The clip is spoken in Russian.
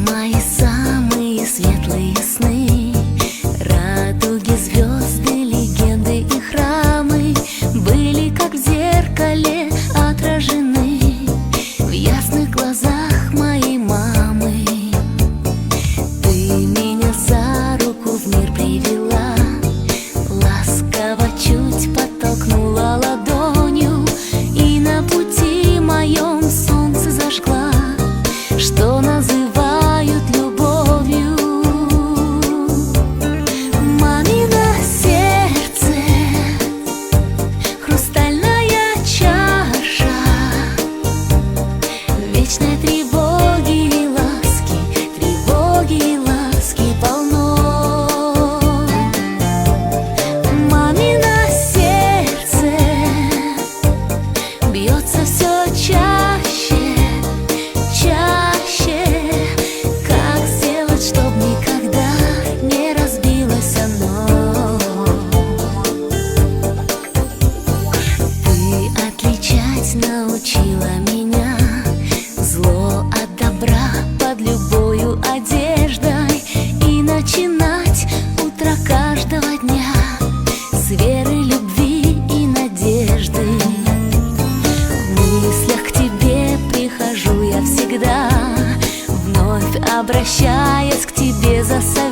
мои самые светлые сны, радуги, звезды, легенды и храмы были как в зеркале отражены в ясных глазах моей мамы. Ты меня за руку в мир привела, ласково чуть подтолкнула ладонью, и на пути моем солнце зажгла, что называют любовью. Мамино сердце, хрустальная чаша вечной тревоги и ласки полно. Мамино сердце бьется все чаще, как сделать, чтоб никогда не разбилось оно. Ты отличать научила меня зло от добра под любою одеждой, и начинать утро каждого дня с веры, любви и надежды. В мыслях к тебе прихожу я всегда, вновь обращаясь к тебе за советом.